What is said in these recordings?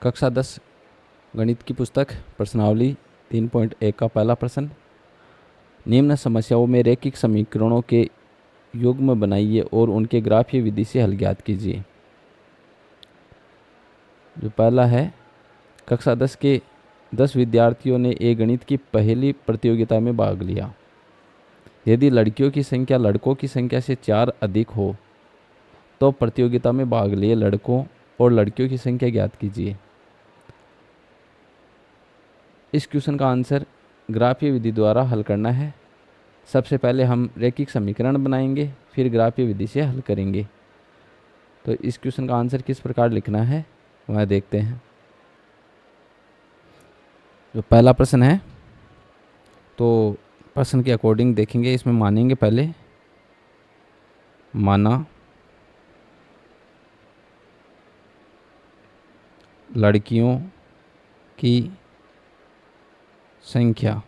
कक्षा 10 गणित की पुस्तक प्रश्नावली 3.1 का पहला प्रश्न। निम्न समस्याओं में रैखिक समीकरणों के युग्म बनाइए और उनके ग्राफीय विधि से हल ज्ञात कीजिए। जो पहला है, कक्षा 10 के 10 विद्यार्थियों ने एक गणित की पहली प्रतियोगिता में भाग लिया। यदि लड़कियों की संख्या लड़कों की संख्या से 4 अधिक हो तो प्रतियोगिता में भाग लिए लड़कों और लड़कियों की संख्या ज्ञात कीजिए। इस क्वेश्चन का आंसर ग्राफीय विधि द्वारा हल करना है। सबसे पहले हम रैखिक समीकरण बनाएंगे, फिर ग्राफीय विधि से हल करेंगे। तो इस क्वेश्चन का आंसर किस प्रकार लिखना है वह देखते हैं। जो पहला प्रश्न है तो प्रश्न के अकॉर्डिंग देखेंगे। इसमें मानेंगे पहले, माना लड़कियों की संख्या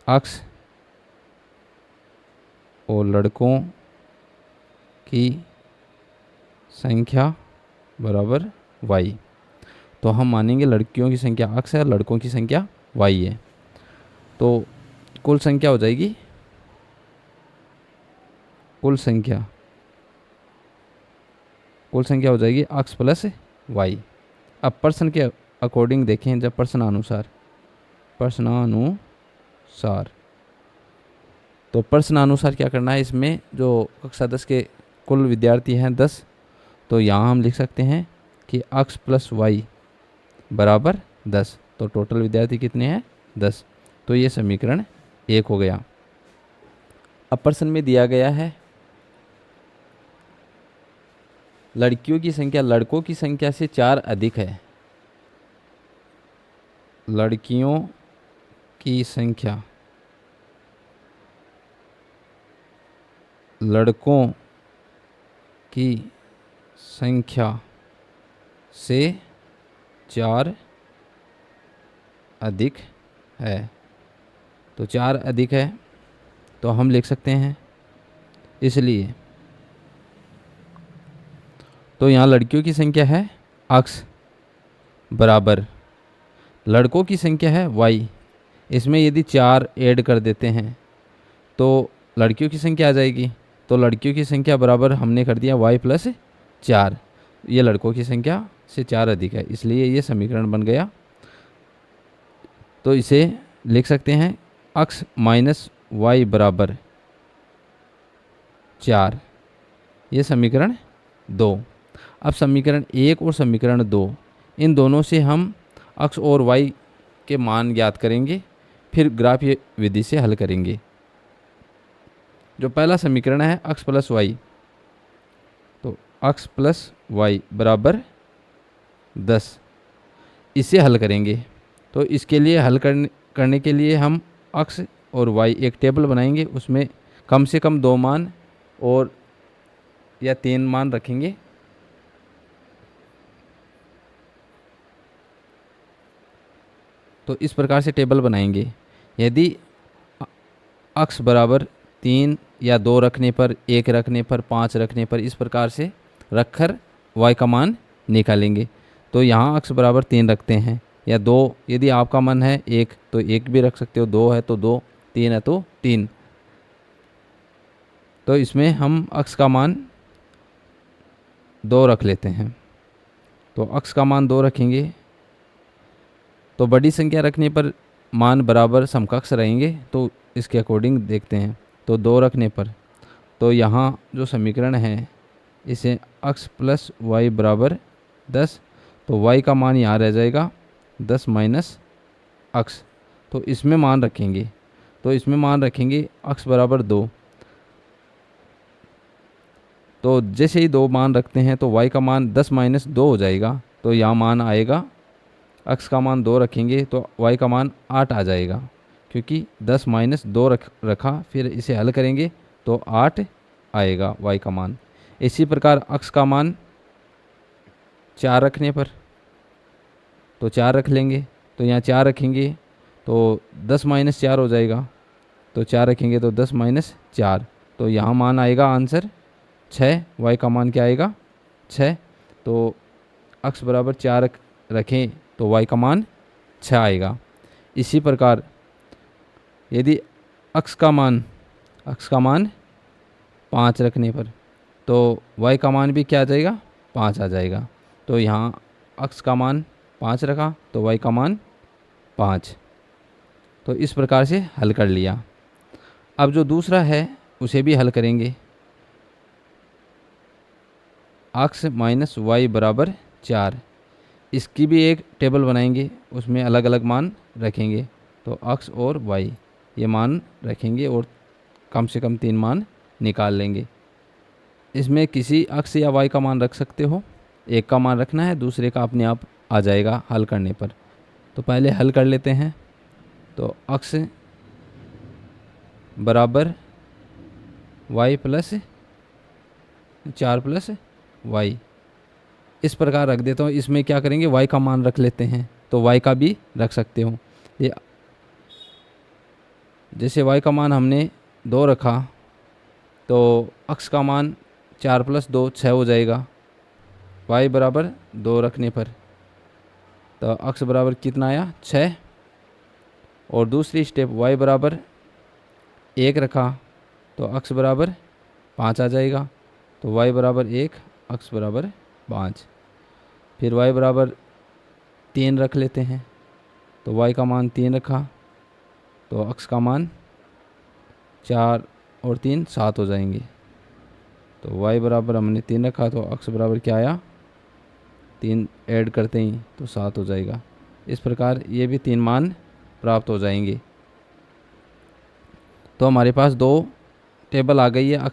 x और लड़कों की संख्या बराबर y। तो हम मानेंगे लड़कियों की संख्या x है और लड़कों की संख्या y है। तो कुल संख्या हो जाएगी, कुल संख्या हो जाएगी x प्लस y। अब प्रश्न के अकॉर्डिंग देखें, जब प्रश्नानुसार तो प्रश्नानुसार क्या करना है। इसमें जो कक्षा 10 के कुल विद्यार्थी हैं 10, तो यहाँ हम लिख सकते हैं कि x प्लस वाई बराबर 10। तो टोटल विद्यार्थी कितने हैं? 10। तो ये समीकरण 1 हो गया। अब प्रश्न में दिया गया है लड़कियों की संख्या लड़कों की संख्या से 4 अधिक है। लड़कियों की संख्या लड़कों की संख्या से 4 अधिक है। तो 4 अधिक है तो हम लिख सकते हैं इसलिए। तो यहाँ लड़कियों की संख्या है x बराबर लड़कों की संख्या है y। इसमें यदि 4 ऐड कर देते हैं तो लड़कियों की संख्या आ जाएगी। तो लड़कियों की संख्या बराबर हमने कर दिया y प्लस 4। ये लड़कों की संख्या से 4 अधिक है, इसलिए ये समीकरण बन गया। तो इसे लिख सकते हैं x माइनस वाई बराबर 4। ये समीकरण 2। अब समीकरण 1 और समीकरण 2, इन दोनों से हम x और y के मान ज्ञात करेंगे, फिर ग्राफीय विधि से हल करेंगे। जो पहला समीकरण है x प्लस वाई, तो x प्लस वाई बराबर 10, इसे हल करेंगे। तो इसके लिए हल करने के लिए हम x और y एक टेबल बनाएंगे, उसमें कम से कम 2 मान और या 3 मान रखेंगे। तो इस प्रकार से टेबल बनाएंगे। यदि x बराबर 3 या 2 रखने पर, 1 रखने पर, 5 रखने पर, इस प्रकार से रखकर y का मान निकालेंगे। तो यहाँ x बराबर 3 रखते हैं, या 2 यदि आपका मन है 1 तो 1 भी रख सकते हो, 2 है तो 2, 3 है तो 3। तो इसमें हम x का मान 2 रख लेते हैं। तो x का मान 2 रखेंगे तो बड़ी संख्या रखने पर मान बराबर समकक्ष रहेंगे। तो इसके अकॉर्डिंग देखते हैं। तो 2 रखने पर, तो यहाँ जो समीकरण है इसे x प्लस वाई बराबर 10, तो y का मान यहाँ रह जाएगा 10 माइनस x। तो इसमें मान रखेंगे, x बराबर 2। तो जैसे ही 2 मान रखते हैं तो y का मान 10 माइनस 2 हो जाएगा। तो यहाँ मान आएगा, x का मान 2 रखेंगे तो y का मान 8 आ जाएगा, क्योंकि 10 माइनस 2 रखा, फिर इसे हल करेंगे तो 8 आएगा y का मान। इसी प्रकार x का मान 4 रखने पर, तो 4 रख लेंगे। तो यहाँ 4 रखेंगे तो 10 माइनस 4 हो जाएगा। तो 4 रखेंगे तो 10 माइनस 4, तो यहाँ मान आएगा आंसर 6। y का मान क्या आएगा? 6। तो x बराबर 4 रखें तो y का मान 6 आएगा। इसी प्रकार यदि x का मान 5 रखने पर तो y का मान भी क्या आ जाएगा, 5 आ जाएगा। तो यहाँ x का मान 5 रखा तो y का मान 5। तो इस प्रकार से हल कर लिया। अब जो दूसरा है उसे भी हल करेंगे। x माइनस वाई बराबर 4, इसकी भी एक टेबल बनाएंगे, उसमें अलग अलग मान रखेंगे। तो x और y ये मान रखेंगे और कम से कम 3 मान निकाल लेंगे। इसमें किसी x या y का मान रख सकते हो, एक का मान रखना है, दूसरे का अपने आप आ जाएगा हल करने पर। तो पहले हल कर लेते हैं। तो x बराबर y प्लस 4 प्लस y इस प्रकार रख देता हूँ। इसमें क्या करेंगे, y का मान रख लेते हैं, तो y का भी रख सकते हो। ये जैसे y का मान हमने 2 रखा तो x का मान 4 प्लस 2 6 हो जाएगा। y बराबर 2 रखने पर तो x बराबर कितना आया, 6। और दूसरी स्टेप y बराबर 1 रखा तो x बराबर 5 आ जाएगा। तो y बराबर 1, x बराबर 5। फिर y बराबर 3 रख लेते हैं, तो y का मान 3 रखा तो x का मान 4 और 3 7 हो जाएंगे। तो y बराबर हमने 3 रखा तो x बराबर क्या आया, 3 ऐड करते ही तो 7 हो जाएगा। इस प्रकार ये भी 3 मान प्राप्त हो जाएंगे। तो हमारे पास 2 टेबल आ गई है।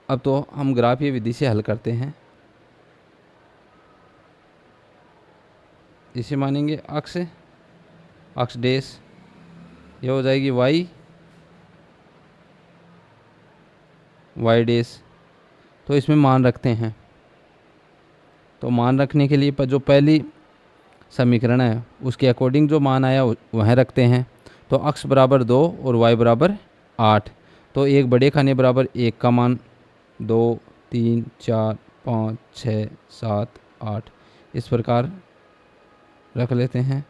अब तो हम ग्राफीय विधि से हल करते हैं। इसे मानेंगे x डैश, ये हो जाएगी y डैश। तो इसमें मान रखते हैं। तो मान रखने के लिए जो पहली समीकरण है उसके अकॉर्डिंग जो मान आया वह रखते हैं। तो x बराबर 2 और y बराबर 8। तो एक बड़े खाने बराबर 1 का मान 2 3 4 5 6 7 8 इस प्रकार रख लेते हैं।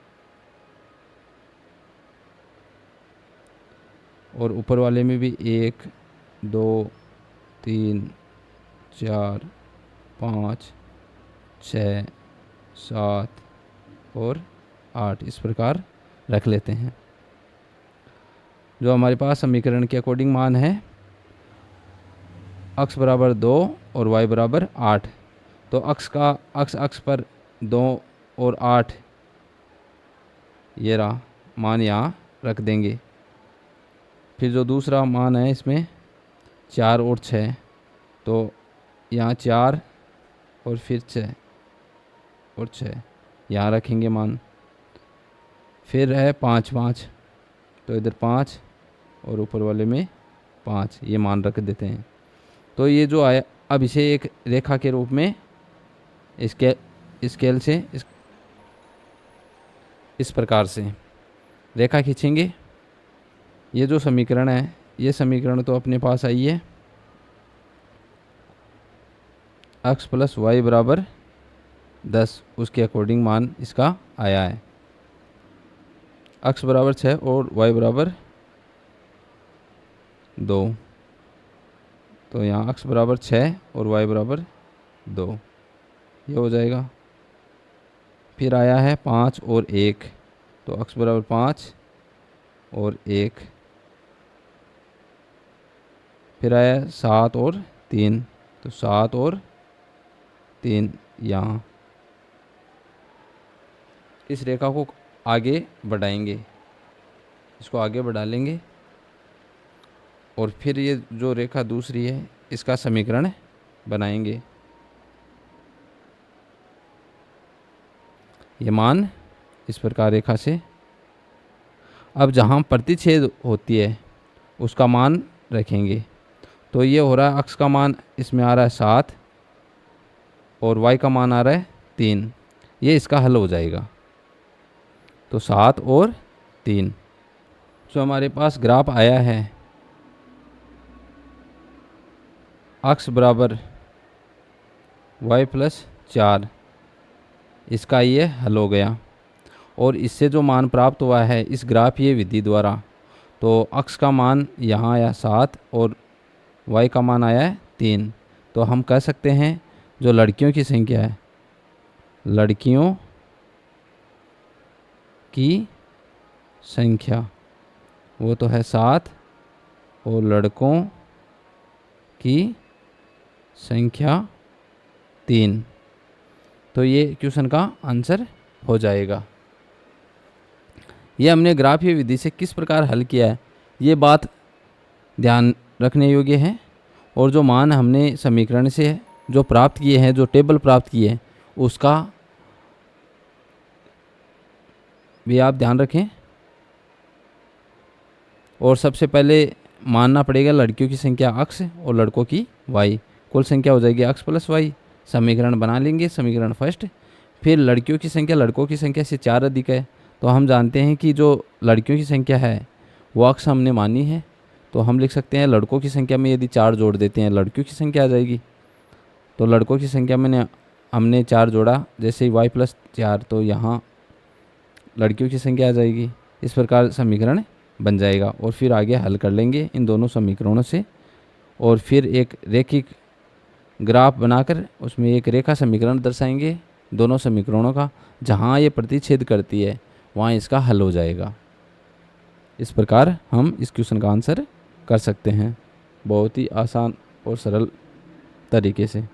और ऊपर वाले में भी 1 2 3 4 5 6 7 और 8 इस प्रकार रख लेते हैं। जो हमारे पास समीकरण के अकॉर्डिंग मान है x बराबर 2 और y बराबर 8। तो x पर 2 और 8 ये रहा मान यहाँ रख देंगे। फिर जो दूसरा मान है इसमें 4 और 6, तो यहाँ 4 और फिर 6 और 6 यहाँ रखेंगे मान। फिर है 5 5, तो इधर 5 और ऊपर वाले में 5 ये मान रख देते हैं। तो ये जो आया, अब इसे एक रेखा के रूप में स्केल से इस प्रकार से रेखा खींचेंगे। ये जो समीकरण है, ये समीकरण तो अपने पास आई है x प्लस वाई बराबर 10, उसके अकॉर्डिंग मान इसका आया है। x बराबर 6 और y बराबर 2, तो यहाँ x बराबर 6 और y बराबर 2 ये हो जाएगा। फिर आया है 5 और 1, तो x बराबर 5 और 1। फिर आया 7 और 3, तो 7 और 3 यहाँ। इस रेखा को आगे बढ़ाएंगे, इसको आगे बढ़ा लेंगे और फिर ये जो रेखा दूसरी है इसका समीकरण बनाएंगे। ये मान इस प्रकार रेखा से। अब जहाँ प्रतिच्छेद होती है उसका मान रखेंगे। तो ये हो रहा है x का मान इसमें आ रहा है 7 और y का मान आ रहा है 3, ये इसका हल हो जाएगा। तो 7 और 3 जो हमारे पास ग्राफ आया है x बराबर y प्लस 4 इसका ये हल हो गया। और इससे जो मान प्राप्त हुआ है इस ग्राफीय विधि द्वारा, तो अक्स का मान यहाँ आया 7 और वाई का मान आया है 3। तो हम कह सकते हैं जो लड़कियों की संख्या है, लड़कियों की संख्या वो तो है 7 और लड़कों की संख्या 3। तो ये क्वेश्चन का आंसर हो जाएगा। ये हमने ग्राफीय विधि से किस प्रकार हल किया है ये बात ध्यान रखने योग्य है। और जो मान हमने समीकरण से जो प्राप्त किए हैं, जो टेबल प्राप्त किए हैं, उसका भी आप ध्यान रखें। और सबसे पहले मानना पड़ेगा लड़कियों की संख्या x और लड़कों की y, कुल संख्या हो जाएगी x प्लस y। समीकरण बना लेंगे, समीकरण फर्स्ट। फिर लड़कियों की संख्या लड़कों की संख्या से 4 अधिक है, तो हम जानते हैं कि जो लड़कियों की संख्या है वो x हमने मानी है, तो हम लिख सकते हैं लड़कों की संख्या में यदि 4 जोड़ देते हैं लड़कियों की संख्या आ जाएगी। तो लड़कों की संख्या में हमने 4 जोड़ा, जैसे ही y प्लस 4, तो यहाँ लड़कियों की संख्या आ जाएगी। इस प्रकार समीकरण बन जाएगा। और फिर आगे हल कर लेंगे इन दोनों समीकरणों से, और फिर एक रैखिक ग्राफ बनाकर उसमें एक रेखा समीकरण दर्शाएंगे दोनों समीकरणों का। जहाँ ये प्रतिच्छेद करती है वहाँ इसका हल हो जाएगा। इस प्रकार हम इस क्वेश्चन का आंसर कर सकते हैं बहुत ही आसान और सरल तरीके से।